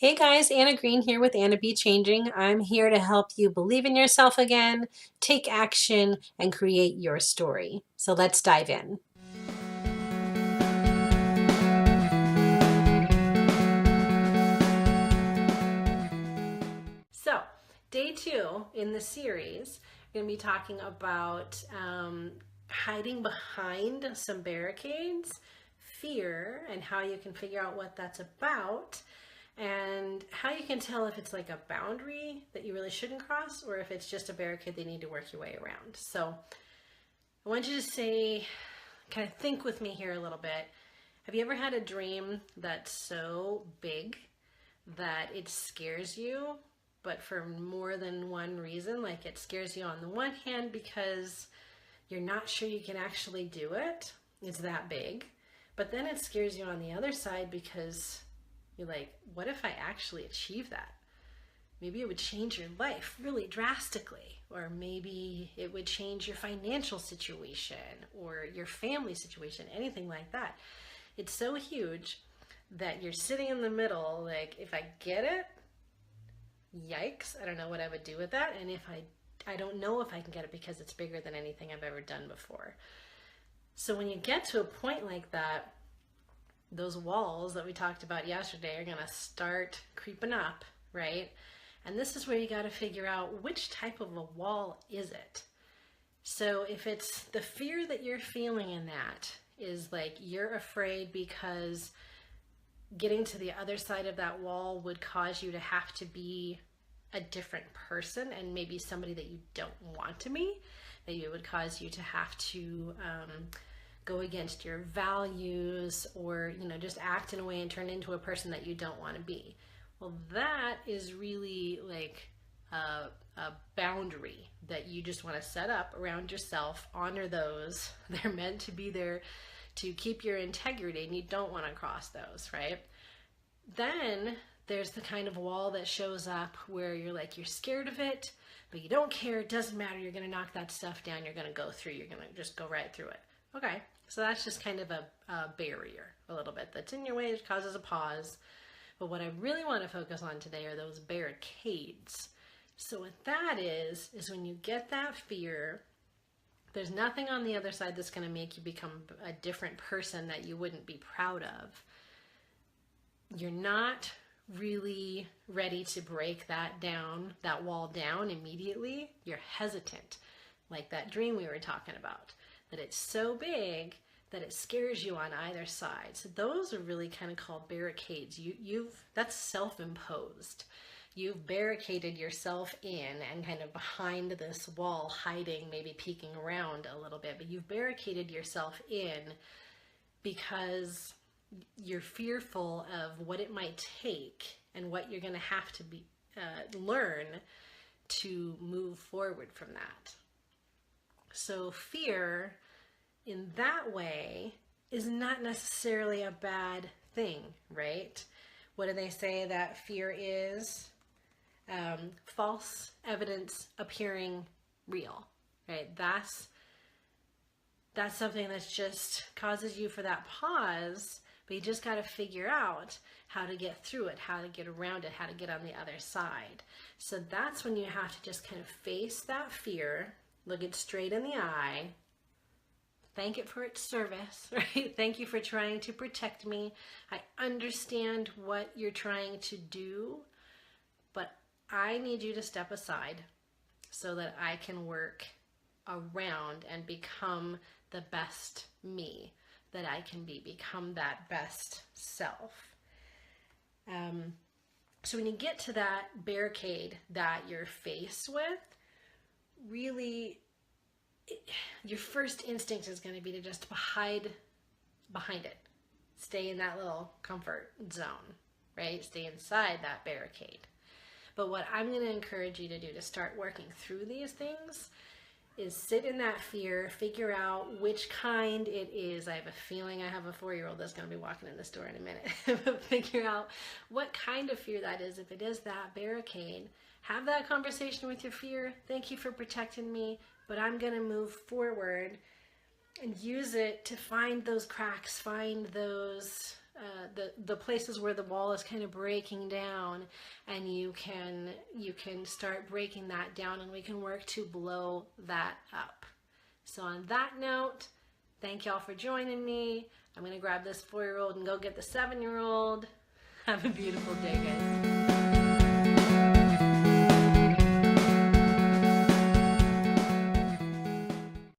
Hey guys, Anna Green here with Anna Be Changing. I'm here to help you believe in yourself again, take action, and create your story. So let's dive in. So, day 2 in the series, we're going to be talking about hiding behind some barricades, fear, and how you can figure out what that's about, and how you can tell if it's like a boundary that you really shouldn't cross or if it's just a barricade that you need to work your way around. So I want you to say, kind of think with me here a little bit. Have you ever had a dream that's so big that it scares you, but for more than one reason? Like, it scares you on the one hand because you're not sure you can actually do it. It's that big. But then it scares you on the other side because you're like, what if I actually achieve that? Maybe it would change your life really drastically, or maybe it would change your financial situation or your family situation, anything like that. It's so huge that you're sitting in the middle, like, if I get it, yikes, I don't know what I would do with that. And if I don't know if I can get it because it's bigger than anything I've ever done before. So when you get to a point like that, those walls that we talked about yesterday are going to start creeping up, right? And this is where you got to figure out which type of a wall is it. So if it's the fear that you're feeling in that is like you're afraid because getting to the other side of that wall would cause you to have to be a different person and maybe somebody that you don't want to be, that it would cause you to have to go against your values, or just act in a way and turn into a person that you don't want to be. Well, that is really like a boundary that you just want to set up around yourself. Honor those. They're meant to be there to keep your integrity, and you don't want to cross those, right? Then there's the kind of wall that shows up where you're like, you're scared of it, but you don't care. It doesn't matter. You're going to knock that stuff down. You're going to go through. You're going to just go right through it. Okay, so that's just kind of a barrier a little bit that's in your way. It causes a pause. But what I really want to focus on today are those barricades. So what that is when you get that fear, there's nothing on the other side that's going to make you become a different person that you wouldn't be proud of. You're not really ready to break that wall down immediately. You're hesitant, like that dream we were talking about, that it's so big that it scares you on either side. So those are really kind of called barricades. That's self-imposed. You've barricaded yourself in and kind of behind this wall, hiding, maybe peeking around a little bit, but you've barricaded yourself in because you're fearful of what it might take and what you're going to have to learn to move forward from that. So fear in that way is not necessarily a bad thing, right? What do they say that fear is? False evidence appearing real, right? That's something that just causes you for that pause, but you just got to figure out how to get through it, how to get around it, how to get on the other side. So that's when you have to just kind of face that fear, look it straight in the eye, thank it for its service, right? Thank you for trying to protect me. I understand what you're trying to do, but I need you to step aside so that I can work around and become the best me that I can be, become that best self. So when you get to that barricade that you're faced with, really, your first instinct is going to be to just hide behind it. Stay in that little comfort zone, right? Stay inside that barricade. But what I'm going to encourage you to do to start working through these things is sit in that fear, figure out which kind it is. I have a feeling I have a 4-year-old that's going to be walking in this door in a minute. But figure out what kind of fear that is. If it is that barricade, have that conversation with your fear. Thank you for protecting me, but I'm going to move forward and use it to find those cracks, find those the places where the wall is kind of breaking down, and you can start breaking that down, and we can work to blow that up. So on that note, thank y'all for joining me. I'm gonna grab this 4-year-old and go get the 7-year-old. Have a beautiful day, guys.